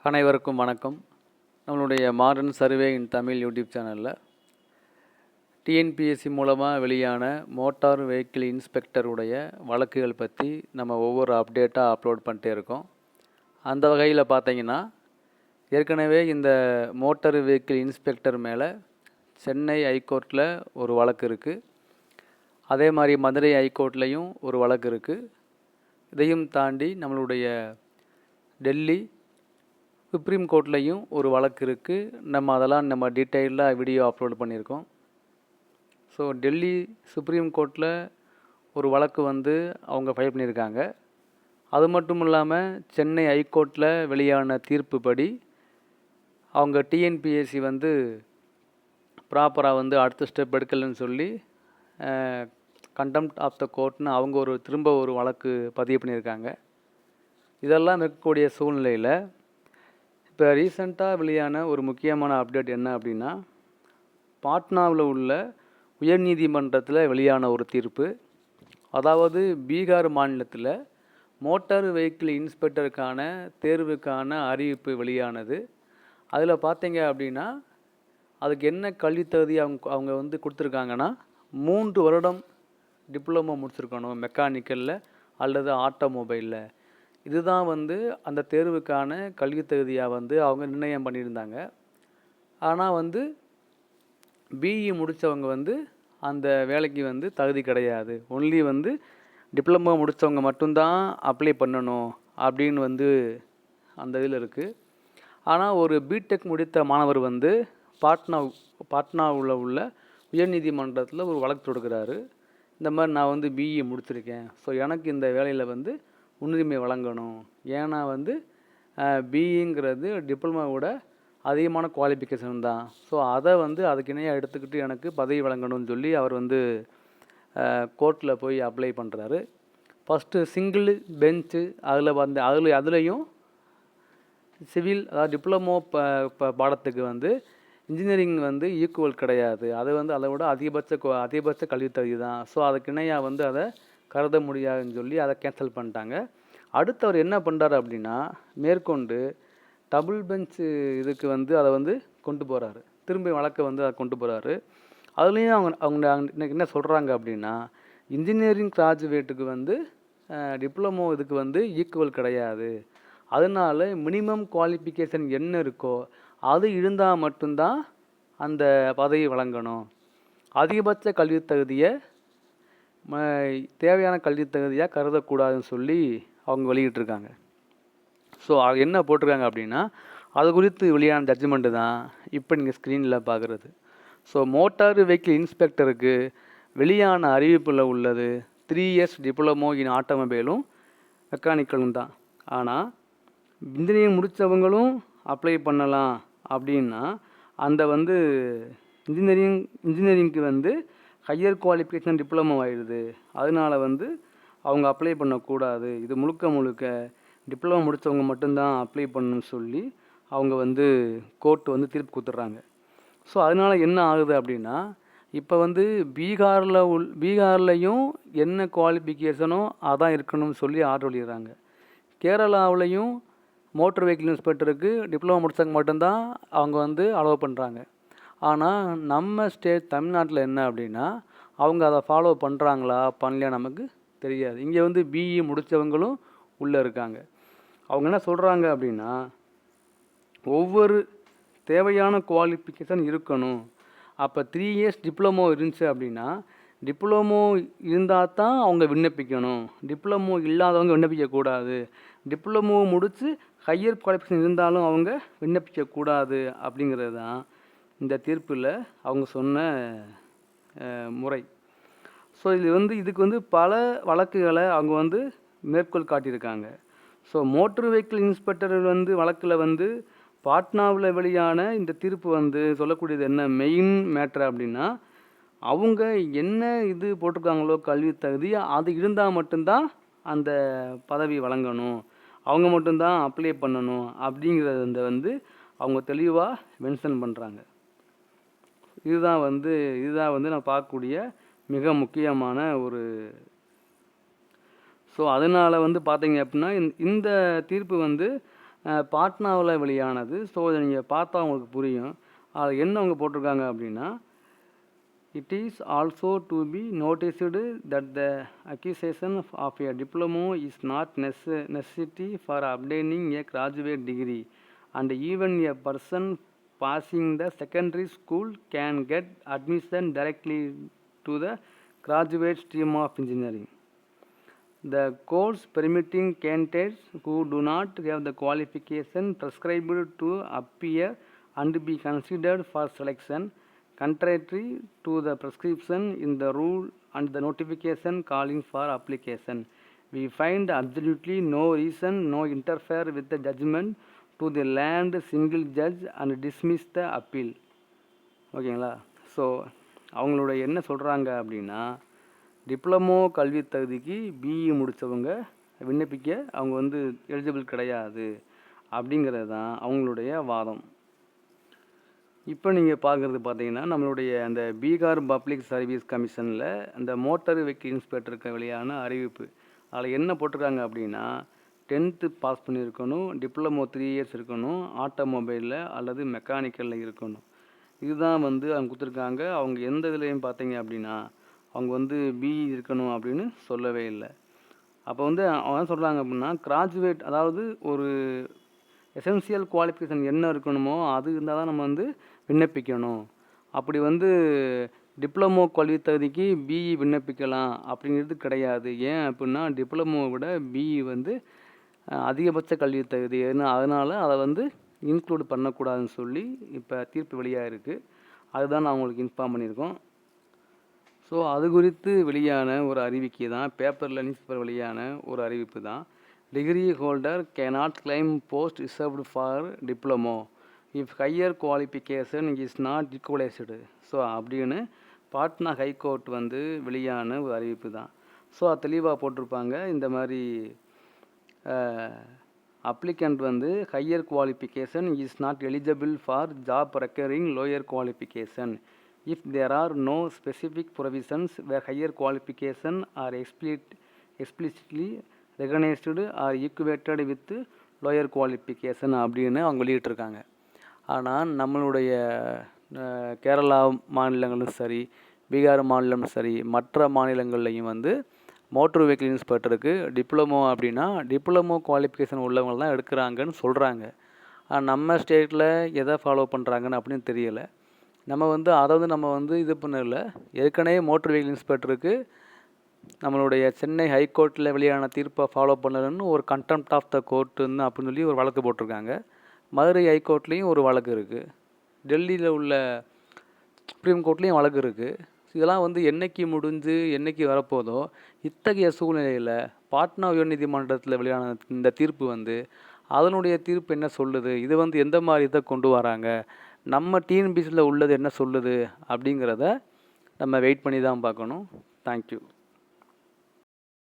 அனைவருக்கும் வணக்கம். நம்மளுடைய மாடர்ன் சர்வே இன் தமிழ் யூடியூப் சேனலில் டிஎன்பிஎஸ்சி மூலமாக வெளியான மோட்டார் வெஹிக்கிள் இன்ஸ்பெக்டருடைய வழக்குகள் பற்றி நம்ம ஒவ்வொரு அப்டேட்டாக அப்லோட் பண்ணிட்டே இருக்கோம். அந்த வகையில் பார்த்தீங்கன்னா, ஏற்கனவே இந்த மோட்டார் வெஹிக்கிள் இன்ஸ்பெக்டர் மேலே சென்னை ஹைகோர்ட்டில் ஒரு வழக்கு இருக்குது. அதே மாதிரி மதுரை ஹைகோர்ட்லேயும் ஒரு வழக்கு இருக்குது. இதையும் தாண்டி நம்மளுடைய டெல்லி சுப்ரீம் கோர்ட்லேயும் ஒரு வழக்கு இருக்குது. நம்ம டீட்டெயிலாக வீடியோ அப்லோட் பண்ணியிருக்கோம். ஸோ டெல்லி சுப்ரீம் கோர்ட்டில் ஒரு வழக்கு அவங்க ஃபைல் பண்ணியிருக்காங்க. அது மட்டும் இல்லாமல் சென்னை ஹைகோர்ட்டில் வெளியான தீர்ப்பு படி அவங்க டிஎன்பிஎஸ்சி ப்ராப்பராக அடுத்த ஸ்டெப் எடுக்கலைன்னு சொல்லி கண்டெம்ட் ஆஃப் த கோர்ட்னு அவங்க திரும்ப ஒரு வழக்கு பதிவு பண்ணியிருக்காங்க. இதெல்லாம் இருக்கக்கூடிய சூழ்நிலையில் இப்போ ரீசெண்டாக வெளியான ஒரு முக்கியமான அப்டேட் என்ன அப்படின்னா, பாட்னாவில் உள்ள உயர்நீதிமன்றத்தில் வெளியான ஒரு தீர்ப்பு. அதாவது பீகார் மாநிலத்தில் மோட்டார் வெஹிக்கிள் இன்ஸ்பெக்டருக்கான தேர்வுக்கான அறிவிப்பு வெளியானது. அதில் பார்த்தீங்க அப்படின்னா, அதுக்கு என்ன கல்வித் தகுதி அவங்க கொடுத்துருக்காங்கன்னா, 3 வருடம் டிப்ளமோ முடிச்சிருக்கணும் மெக்கானிக்கலில் அல்லது ஆட்டோமொபைலில். இதுதான் அந்த தேர்வுக்கான கல்வி தகுதியாக அவங்க நிர்ணயம் பண்ணியிருந்தாங்க. ஆனால் பிஇ முடித்தவங்க அந்த வேலைக்கு தகுதி கிடையாது. ஒன்லி டிப்ளமோ முடித்தவங்க மட்டும்தான் அப்ளை பண்ணணும் அப்படின்னு அந்த இதில் இருக்குது. ஆனால் ஒரு பிடெக் முடித்த மாணவர் பாட்னாவில் உள்ள உயர்நீதிமன்றத்தில் ஒரு வழக்கு தொடுக்கிறாரு. இந்த மாதிரி நான் பிஇ முடிச்சிருக்கேன், ஸோ எனக்கு இந்த வேலையில் முன்னுரிமை வழங்கணும். ஏன்னா பிஇங்கிறது டிப்ளமாவோட அதிகமான குவாலிஃபிகேஷன் தான். ஸோ அதை அதுக்கு இணையாக எடுத்துக்கிட்டு எனக்கு பதவி வழங்கணும்னு சொல்லி அவர் கோர்ட்டில் போய் அப்ளை பண்ணுறாரு. ஃபஸ்ட்டு சிங்கிள் பெஞ்சு அதுலேயும் சிவில், அதாவது டிப்ளமோ பாடத்துக்கு இன்ஜினியரிங் ஈக்குவல் கிடையாது. அது அதை விட அதிகபட்ச கல்வி தகுதி தான். ஸோ அதுக்கு இணையாக அதை கருத முடியாதுன்னு சொல்லி அதை கேன்சல் பண்ணிட்டாங்க. அடுத்து அவர் என்ன பண்ணுறாரு அப்படின்னா, மேற்கொண்டு டபுள் பெஞ்சு இதுக்கு அதை கொண்டு போகிறாரு. திரும்ப வழக்கை அதை கொண்டு போகிறாரு. அதுலேயும் அவங்க என்ன சொல்கிறாங்க அப்படின்னா, இன்ஜினியரிங் கிராஜுவேட்டுக்கு டிப்ளமோ இதுக்கு ஈக்குவல் கிடையாது. அதனால மினிமம் குவாலிஃபிகேஷன் என்ன இருக்கோ அது இருந்தால் மட்டும்தான் அந்த பதவி வழங்கணும். அதிகபட்ச கல்வி தகுதியை தேவையான கல்வி தகுதியாக கருதக்கூடாதுன்னு சொல்லி அவங்க வெளியிட்டிருக்காங்க. ஸோ அது என்ன போட்டிருக்காங்க அப்படின்னா, அது குறித்து வெளியான ஜட்ஜ்மெண்ட்டு தான் இப்போ நீங்கள் ஸ்க்ரீனில் பார்க்குறது. ஸோ மோட்டார் வெஹிக்கிள் இன்ஸ்பெக்டருக்கு வெளியான அறிவிப்பில் உள்ளது 3 years டிப்ளமோ இன் ஆட்டோமொபைலும் மெக்கானிக்கலும் தான். ஆனால் இன்ஜினியரிங் முடித்தவங்களும் அப்ளை பண்ணலாம் அப்படின்னா, அந்த இன்ஜினியரிங்க்கு ஹையர் குவாலிஃபிகேஷன் டிப்ளமோ ஆயிடுது. அதனால் அவங்க அப்ளை பண்ணக்கூடாது. இது முழுக்க டிப்ளமோ முடித்தவங்க மட்டும்தான் அப்ளை பண்ணணும்னு சொல்லி அவங்க கோர்ட் தீர்ப்பு கொடுத்துட்றாங்க. ஸோ அதனால் என்ன ஆகுது அப்படின்னா, இப்போ பீகார்லையும் என்ன குவாலிஃபிகேஷனோ அதான் இருக்கணும்னு சொல்லி ஆர்டர் வெளியிடுறாங்க. கேரளாவிலையும் மோட்டர் வெஹிக்கிள் இன்ஸ்பெக்டருக்கு டிப்ளமோ முடித்தவங்க மட்டும்தான் அவங்க அலோவ் பண்ணுறாங்க. ஆனால் நம்ம ஸ்டேட் தமிழ்நாட்டில் என்ன அப்படின்னா, அவங்க அதை ஃபாலோ பண்ணுறாங்களா பண்ணலையா நமக்கு தெரியாது. இங்கே பிஇ முடித்தவங்களும் உள்ளே இருக்காங்க. அவங்க என்ன சொல்கிறாங்க அப்படின்னா, ஒவ்வொரு தேவையான குவாலிஃபிகேஷன் இருக்கணும். அப்போ 3 years டிப்ளமோ இருந்துச்சு அப்படின்னா, டிப்ளமோ இருந்தால் தான் அவங்க விண்ணப்பிக்கணும். டிப்ளமோ இல்லாதவங்க விண்ணப்பிக்கக்கூடாது. டிப்ளமோ முடித்து ஹையர் குவாலிஃபிகேஷன் இருந்தாலும் அவங்க விண்ணப்பிக்கக்கூடாது. அப்படிங்கிறது தான் இந்த தீர்ப்பில் அவங்க சொன்ன முறை. ஸோ இது இதுக்கு பல வழக்குகளை அவங்க மேற்கோள் காட்டியிருக்காங்க. ஸோ மோட்டர் வெஹிக்கிள் இன்ஸ்பெக்டர் வழக்கில் பாட்னாவில் வெளியான இந்த தீர்ப்பு சொல்லக்கூடியது என்ன மெயின் மேட்ரு அப்படின்னா, அவங்க என்ன இது போட்டிருக்காங்களோ கல்வி தகுதி அது இருந்தால் மட்டும்தான் அந்த பதவி வழங்கணும், அவங்க மட்டும்தான் அப்ளை பண்ணணும் அப்படிங்கிறத அவங்க தெளிவாக மென்ஷன் பண்ணுறாங்க. இதுதான் நான் பார்க்கக்கூடிய மிக முக்கியமான ஒரு. ஸோ அதனால் பார்த்தீங்க அப்படின்னா இந்த தீர்ப்பு பாட்னாவில் வெளியானது. ஸோ இதை நீங்கள் பார்த்தா உங்களுக்கு புரியும். அதில் என்ன அவங்க போட்டிருக்காங்க அப்படின்னா, it is also to be noticed that the acquisition of a diploma is not necessity for obtaining a graduate degree, and even a person passing the secondary school can get admission directly to the graduate stream of engineering. The course permitting candidates who do not have the qualification prescribed to appear and be considered for selection, contrary to the prescription in the rule and the notification calling for application. We find absolutely no reason no interfere with the judgment to the land single judge and dismiss the appeal. ஓகேங்களா? So அவங்களோட என்ன சொல்கிறாங்க அப்படின்னா, diploma கல்வி தகுதிக்கு BE முடித்தவங்க விண்ணப்பிக்க அவங்க வந்து எலிஜிபிள் கிடையாது அப்படிங்கிறது தான் அவங்களுடைய வாதம். இப்போ நீங்கள் பார்க்குறது பார்த்தீங்கன்னா, நம்மளுடைய அந்த பீகார் பப்ளிக் சர்வீஸ் கமிஷனில் அந்த மோட்டார் வெஹிக்கிள் இன்ஸ்பெக்டருக்கு வெளியான அறிவிப்பு. அதில் என்ன போட்டிருக்காங்க அப்படின்னா, 10th பாஸ் பண்ணியிருக்கணும், டிப்ளமோ 3 இயர்ஸ் இருக்கணும், ஆட்டோமொபைலில் அல்லது மெக்கானிக்கலில் இருக்கணும். இதுதான் வந்து அவங்க கொடுத்துருக்காங்க. அவங்க எந்த இதுலேயும் பார்த்தீங்க அப்படின்னா, அவங்க வந்து பிஇ இருக்கணும் அப்படின்னு சொல்லவே இல்லை. அப்போ வந்து அவங்க சொல்கிறாங்க அப்படின்னா, கிராஜுவேட் அதாவது ஒரு எசென்சியல் குவாலிஃபிகேஷன் என்ன இருக்கணுமோ அது இருந்தால் தான் நம்ம வந்து விண்ணப்பிக்கணும். அப்படி வந்து டிப்ளமோ கல்வி தகுதிக்கு பிஇ விண்ணப்பிக்கலாம் அப்படிங்கிறது கிடையாது. ஏன் அப்படின்னா, டிப்ளமோவை விட பிஇ வந்து அதிகபட்ச கல்வி தகுதி. அதனால் அதை வந்து இன்க்ளூட் பண்ணக்கூடாதுன்னு சொல்லி இப்போ தீர்ப்பு வெளியாக இருக்குது. அதுதான் நான் உங்களுக்கு இன்ஃபார்ம் பண்ணியிருக்கோம். ஸோ அது குறித்து வெளியான ஒரு அறிவிக்கை தான், பேப்பரில் நியூஸ் பேப்பர் வெளியான ஒரு அறிவிப்பு தான். Degree holder cannot claim post reserved for diploma if higher qualification is not equalised. So அப்படின்னு பாட்னா ஹைகோர்ட் வந்து வெளியான ஒரு அறிவிப்பு தான். ஸோ அது தெளிவாக போட்டிருப்பாங்க. இந்த மாதிரி அப்ளிகண்ட் வந்து higher qualification is not eligible for job recurring lower qualification if there are no specific provisions where higher qualification are explicitly recognized or equated with lower qualification அப்படின்னு அவங்க வெளியிட்டிருக்காங்க. ஆனால் நம்மளுடைய கேரளா மாநிலங்களும் சரி, பீகார் மாநிலமும் சரி, மற்ற மாநிலங்கள்லையும் வந்து மோட்டர் வெஹிக்கிள் இன்ஸ்பெக்டருக்கு டிப்ளமோ அப்படின்னா டிப்ளமோ குவாலிஃபிகேஷன் உள்ளவங்க தான் எடுக்கிறாங்கன்னு சொல்கிறாங்க. நம்ம ஸ்டேட்டில் எதை ஃபாலோ பண்ணுறாங்கன்னு அப்படின்னு தெரியலை. நம்ம வந்து அதை வந்து நம்ம வந்து இது பண்ணல. ஏற்கனவே மோட்டர் வெஹிக்கிள் இன்ஸ்பெக்டருக்கு நம்மளுடைய சென்னை ஹைகோர்ட்டில் வெளியான தீர்ப்பை ஃபாலோ பண்ணலன்னு ஒரு கண்டெம்ப்ட் ஆஃப் த கோர்ட்டுன்னு அப்படின்னு சொல்லி ஒரு வழக்கு போட்டிருக்காங்க. மதுரை ஹைகோர்ட்லேயும் ஒரு வழக்கு இருக்குது. டெல்லியில் உள்ள சுப்ரீம் கோர்ட்லேயும் வழக்கு இருக்குது. இதெல்லாம் வந்து என்றைக்கு முடிஞ்சு என்றைக்கு வரப்போதோ, இத்தகைய சூழ்நிலையில் பாட்னா உயர்நீதிமன்றத்தில் வெளியான இந்த தீர்ப்பு வந்து அதனுடைய தீர்ப்பு என்ன சொல்லுது, இது வந்து எந்த மாதிரி இதை கொண்டு வராங்க, நம்ம டிஎன்பிசியில் உள்ளது என்ன சொல்லுது அப்படிங்கிறத நம்ம வெயிட் பண்ணி தான் பார்க்கணும். தேங்க்யூ.